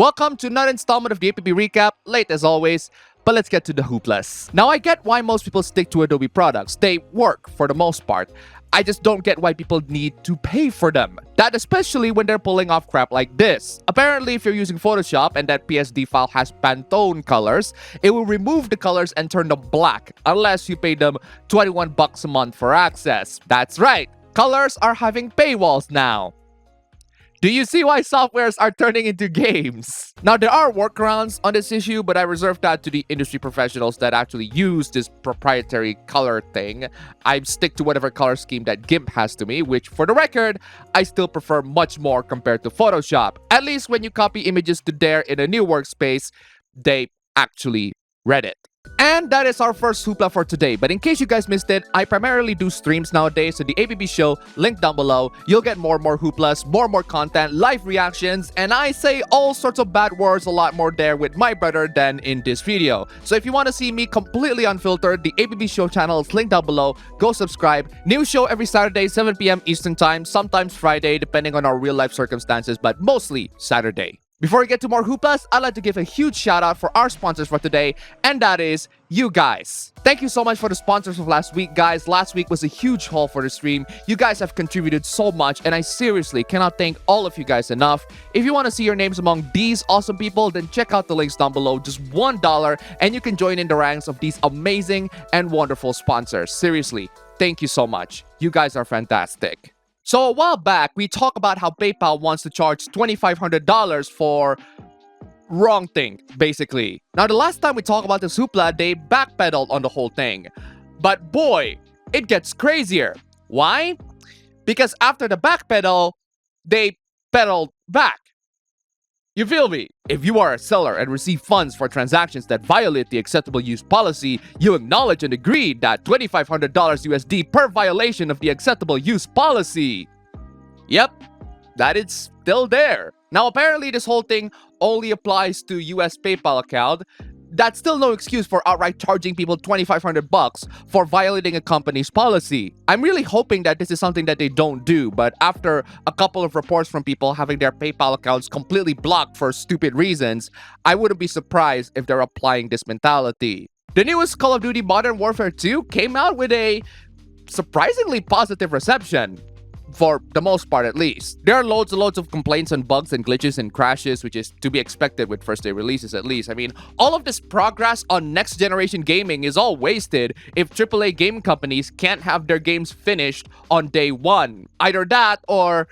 Welcome to another installment of the APB recap, late as always, but let's get to the hooplas. Now I get why most people stick to Adobe products, they work for the most part. I just don't get why people need to pay for them. That especially when they're pulling off crap like this. Apparently if you're using Photoshop and that PSD file has Pantone colors, it will remove the colors and turn them black unless you pay them $21 a month for access. That's right, colors are having paywalls now. Do you see why softwares are turning into games? Now, there are workarounds on this issue, but I reserve that to the industry professionals that actually use this proprietary color thing. I stick to whatever color scheme that GIMP has to me, which, for the record, I still prefer much more compared to Photoshop. At least when you copy images to there in a new workspace, they actually read it. And that is our first hoopla for today. But in case you guys missed it, I primarily do streams nowadays, so the APB show, link down below. You'll get more and more hooplas, more and more content, live reactions, and I say all sorts of bad words a lot more there with my brother than in this video. So if you want to see me completely unfiltered, the APB show channel is linked down below. Go subscribe. New show every Saturday, 7 p.m. Eastern Time, sometimes Friday, depending on our real life circumstances, but mostly Saturday. Before we get to more hooplas, I'd like to give a huge shout out for our sponsors for today, and that is you guys. Thank you so much for the sponsors of last week, guys. Last week was a huge haul for the stream. You guys have contributed so much, and I seriously cannot thank all of you guys enough. If you want to see your names among these awesome people, then check out the links down below. Just $1, and you can join in the ranks of these amazing and wonderful sponsors. Seriously, thank you so much. You guys are fantastic. So a while back, we talked about how PayPal wants to charge $2,500 for wrong thing, basically. Now, the last time we talked about this hoopla, they backpedaled on the whole thing. But boy, it gets crazier. Why? Because after the backpedal, they pedaled back. You feel me? If you are a seller and receive funds for transactions that violate the acceptable use policy, you acknowledge and agree that $2,500 USD per violation of the acceptable use policy. Yep, that is still there. Now, apparently this whole thing only applies to US PayPal account. That's still no excuse for outright charging people $2,500 for violating a company's policy. I'm really hoping that this is something that they don't do, but after a couple of reports from people having their PayPal accounts completely blocked for stupid reasons, I wouldn't be surprised if they're applying this mentality. The newest Call of Duty Modern Warfare 2 came out with a surprisingly positive reception. For the most part, at least. There are loads and loads of complaints on bugs and glitches and crashes, which is to be expected with first day releases at least. I mean, all of this progress on next generation gaming is all wasted if AAA game companies can't have their games finished on day one. Either that or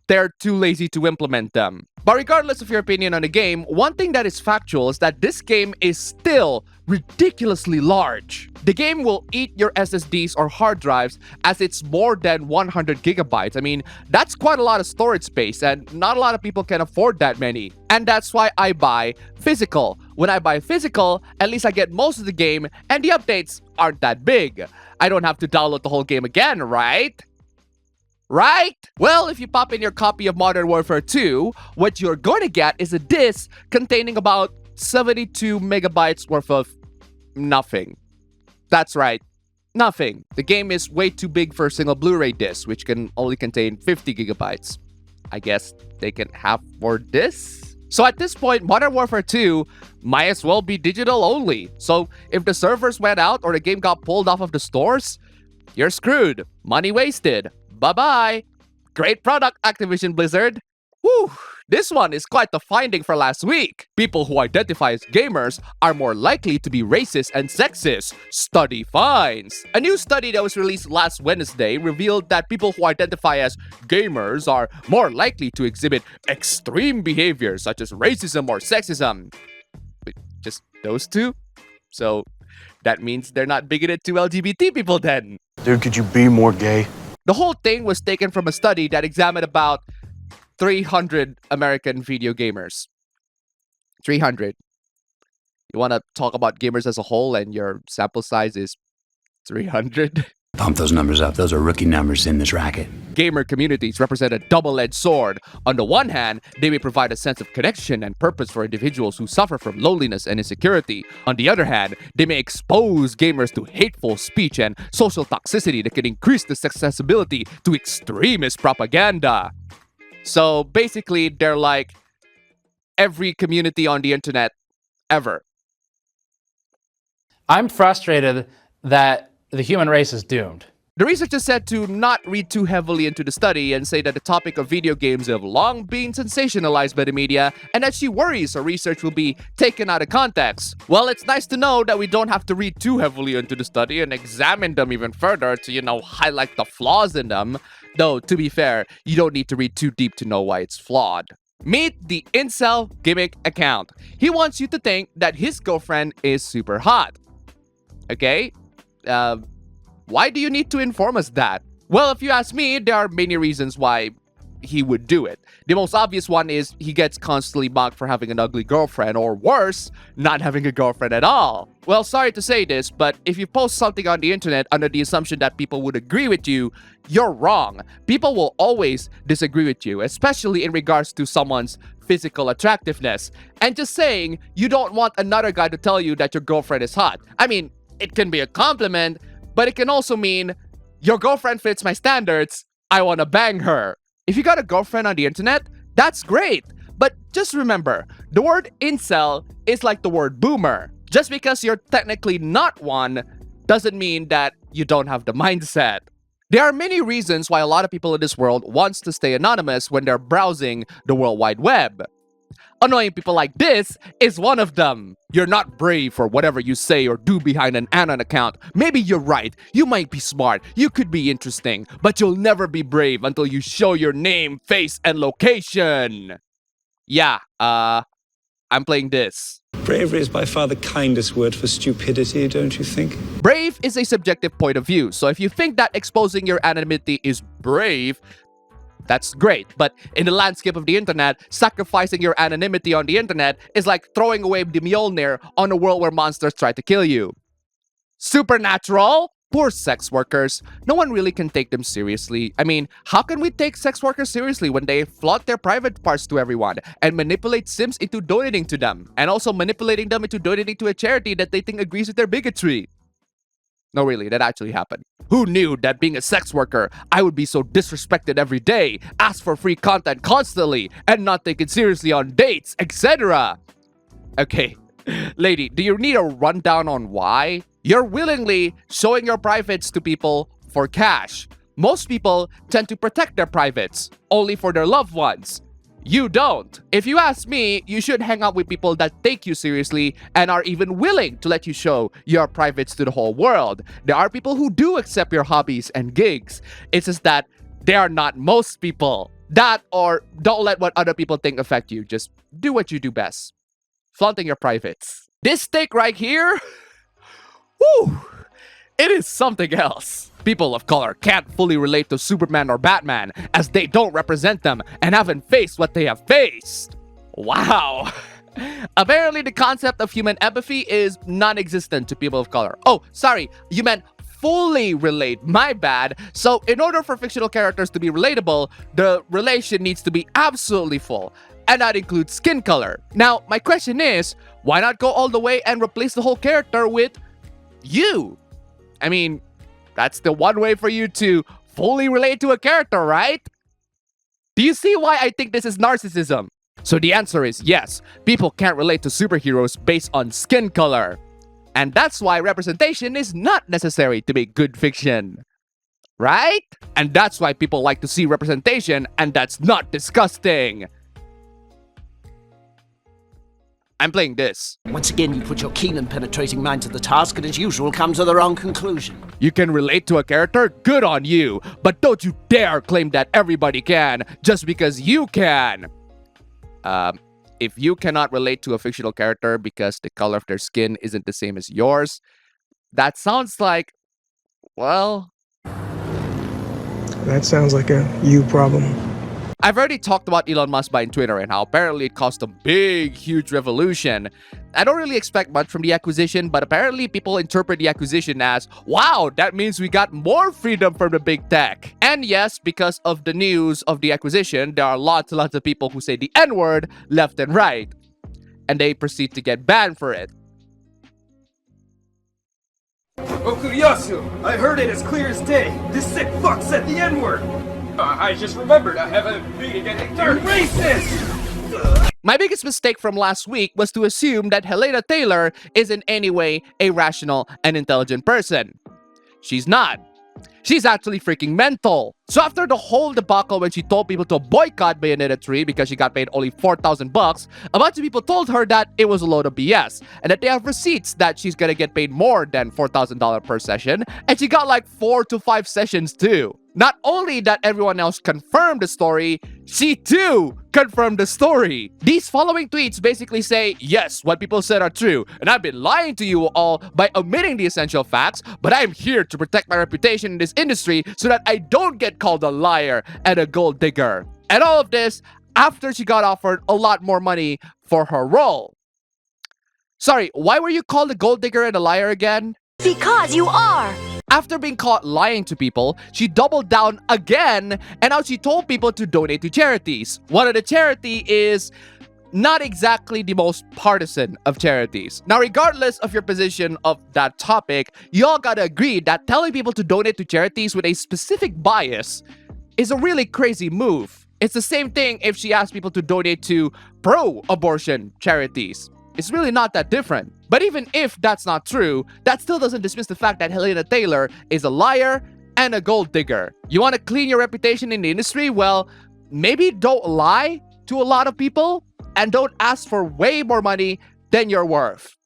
they're too lazy to implement them. But regardless of your opinion on the game, one thing that is factual is that this game is still ridiculously large. The game will eat your SSDs or hard drives as it's more than 100 gigabytes. I mean, that's quite a lot of storage space and not a lot of people can afford that many. And that's why I buy physical. When I buy physical, at least I get most of the game and the updates aren't that big. I don't have to download the whole game again, right? Right? Well, if you pop in your copy of Modern Warfare 2, what you're going to get is a disc containing about 72 megabytes worth of nothing. That's right, nothing. The game is way too big for a single Blu-ray disc, which can only contain 50 gigabytes. I guess they can have more discs? So at this point, Modern Warfare 2 might as well be digital only. So if the servers went out or the game got pulled off of the stores, you're screwed. Money wasted. Bye-bye. Great product, Activision Blizzard. Whew, this one is quite the finding for last week. People who identify as gamers are more likely to be racist and sexist. Study finds. A new study that was released last Wednesday revealed that people who identify as gamers are more likely to exhibit extreme behaviors such as racism or sexism. But just those two? So that means they're not bigoted to LGBT people then. Dude, could you be more gay? The whole thing was taken from a study that examined about 300 American video gamers. 300. You want to talk about gamers as a whole and your sample size is 300? Pump those numbers up. Those are rookie numbers in this racket. Gamer communities represent a double-edged sword. On the one hand, they may provide a sense of connection and purpose for individuals who suffer from loneliness and insecurity. On the other hand, they may expose gamers to hateful speech and social toxicity that can increase the accessibility to extremist propaganda. So basically, they're like, every community on the internet ever. I'm frustrated that the human race is doomed. The researchers said to not read too heavily into the study and say that the topic of video games have long been sensationalized by the media and that she worries her research will be taken out of context. Well, it's nice to know that we don't have to read too heavily into the study and examine them even further to, highlight the flaws in them. Though, to be fair, you don't need to read too deep to know why it's flawed. Meet the Incel Gimmick account. He wants you to think that his girlfriend is super hot. Okay? Why do you need to inform us that? Well, if you ask me, there are many reasons why he would do it. The most obvious one is he gets constantly mocked for having an ugly girlfriend, or worse, not having a girlfriend at all. Well, sorry to say this, but if you post something on the internet under the assumption that people would agree with you, you're wrong. People will always disagree with you, especially in regards to someone's physical attractiveness. And just saying you don't want another guy to tell you that your girlfriend is hot. I mean, it can be a compliment, but it can also mean, your girlfriend fits my standards, I wanna bang her. If you got a girlfriend on the internet, that's great. But just remember, the word incel is like the word boomer. Just because you're technically not one, doesn't mean that you don't have the mindset. There are many reasons why a lot of people in this world wants to stay anonymous when they're browsing the World Wide Web. Annoying people like this is one of them. You're not brave for whatever you say or do behind an Anon account. Maybe you're right, you might be smart, you could be interesting, but you'll never be brave until you show your name, face, and location. Yeah, I'm playing this. Bravery is by far the kindest word for stupidity, don't you think? Brave is a subjective point of view, so if you think that exposing your anonymity is brave, that's great. But in the landscape of the internet, sacrificing your anonymity on the internet is like throwing away the Mjolnir on a world where monsters try to kill you. Supernatural? Poor sex workers. No one really can take them seriously. I mean, how can we take sex workers seriously when they flaunt their private parts to everyone and manipulate Sims into donating to them, and also manipulating them into donating to a charity that they think agrees with their bigotry? No, really, that actually happened. Who knew that being a sex worker, I would be so disrespected every day, ask for free content constantly, and not taken seriously on dates, etc. Okay, lady, do you need a rundown on why? You're willingly showing your privates to people for cash. Most people tend to protect their privates, only for their loved ones. You don't. If you ask me, you should hang out with people that take you seriously and are even willing to let you show your privates to the whole world. There are people who do accept your hobbies and gigs. It's just that they are not most people. That, or don't let what other people think affect you. Just do what you do best. Flaunting your privates. This steak right here, whew, it is something else. People of color can't fully relate to Superman or Batman as they don't represent them and haven't faced what they have faced. Wow. Apparently the concept of human empathy is non-existent to people of color. Oh, sorry, you meant fully relate, my bad. So in order for fictional characters to be relatable, the relation needs to be absolutely full. And that includes skin color. Now, my question is, why not go all the way and replace the whole character with you? I mean, that's the one way for you to fully relate to a character, right? Do you see why I think this is narcissism? So the answer is yes, people can't relate to superheroes based on skin color. And that's why representation is not necessary to make good fiction. Right? And that's why people like to see representation, and that's not disgusting. I'm playing this. Once again, you put your keen and penetrating mind to the task and as usual come to the wrong conclusion. You can relate to a character? Good on you. But don't you dare claim that everybody can just because you can. If you cannot relate to a fictional character because the color of their skin isn't the same as yours, that sounds like, well... That sounds like a you problem. I've already talked about Elon Musk buying Twitter and how apparently it caused a big, huge revolution. I don't really expect much from the acquisition, but apparently people interpret the acquisition as, wow, that means we got more freedom from the big tech. And yes, because of the news of the acquisition, there are lots and lots of people who say the N-word left and right. And they proceed to get banned for it. Okuyasu, I heard it as clear as day. This sick fuck said the N-word. I just remembered I have a meeting at 8:30. Racist! My biggest mistake from last week was to assume that Helena Taylor is in any way a rational and intelligent person. She's not. She's actually freaking mental. So after the whole debacle when she told people to boycott Bayonetta 3 because she got paid only $4,000, a bunch of people told her that it was a load of BS and that they have receipts that she's gonna get paid more than $4,000 per session, and she got like 4 to 5 sessions too. Not only that everyone else confirmed the story, she too confirmed the story. These following tweets basically say, yes, what people said are true, and I've been lying to you all by omitting the essential facts, but I'm here to protect my reputation in this industry so that I don't get called a liar and a gold digger. And all of this after she got offered a lot more money for her role. Sorry, why were you called a gold digger and a liar again? Because you are! After being caught lying to people, she doubled down again, and now she told people to donate to charities. One of the charity is not exactly the most partisan of charities. Now, regardless of your position of that topic, you all gotta agree that telling people to donate to charities with a specific bias is a really crazy move. It's the same thing if she asked people to donate to pro-abortion charities. It's really not that different. But even if that's not true, that still doesn't dismiss the fact that Helena Taylor is a liar and a gold digger. You want to clean your reputation in the industry? Well, maybe don't lie to a lot of people and don't ask for way more money than you're worth.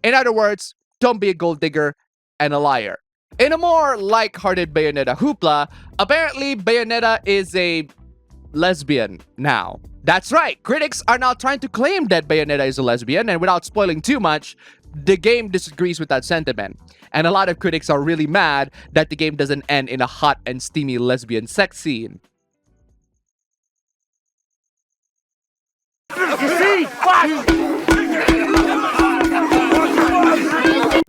In other words, don't be a gold digger and a liar. In a more light-hearted Bayonetta hoopla, apparently Bayonetta is a lesbian now. That's right, critics are now trying to claim that Bayonetta is a lesbian, and without spoiling too much, the game disagrees with that sentiment. And a lot of critics are really mad that the game doesn't end in a hot and steamy lesbian sex scene.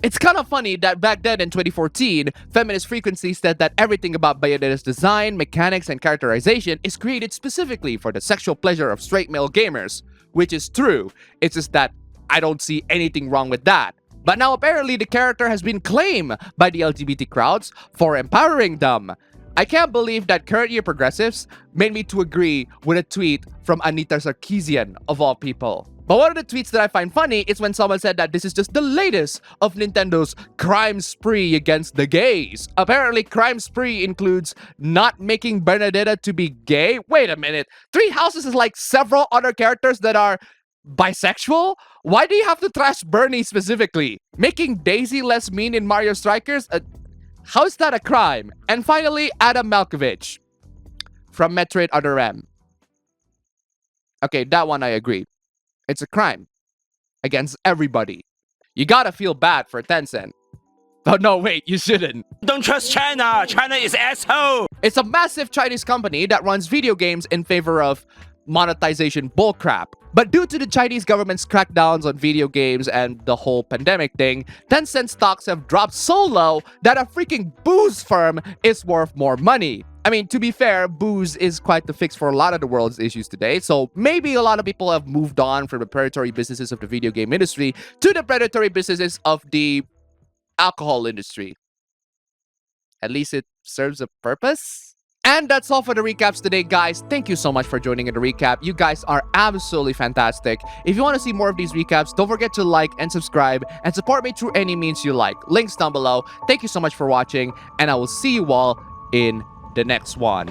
It's kind of funny that back then in 2014, Feminist Frequency said that everything about Bayonetta's design, mechanics, and characterization is created specifically for the sexual pleasure of straight male gamers, which is true. It's just that I don't see anything wrong with that. But now apparently the character has been claimed by the LGBT crowds for empowering them. I can't believe that current year progressives made me to agree with a tweet from Anita Sarkeesian of all people. But one of the tweets that I find funny is when someone said that this is just the latest of Nintendo's crime spree against the gays. Apparently, crime spree includes not making Bayonetta to be gay. Wait a minute. Three Houses is like several other characters that are bisexual? Why do you have to trash Bernie specifically? Making Daisy less mean in Mario Strikers? How is that a crime? And finally, Adam Malkovich from Metroid Other M. Okay, that one I agree. It's a crime against everybody. You gotta feel bad for Tencent. Oh no, wait, you shouldn't. Don't trust China. China is asshole. It's a massive Chinese company that runs video games in favor of monetization bullcrap. But due to the Chinese government's crackdowns on video games and the whole pandemic thing, Tencent stocks have dropped so low that a freaking booze firm is worth more money. I mean, to be fair, booze is quite the fix for a lot of the world's issues today, so maybe a lot of people have moved on from the predatory businesses of the video game industry to the predatory businesses of the alcohol industry. At least it serves a purpose? And that's all for the recaps today, guys. Thank you so much for joining in the recap. You guys are absolutely fantastic. If you want to see more of these recaps, don't forget to like and subscribe and support me through any means you like. Links down below. Thank you so much for watching, and I will see you all in the next one.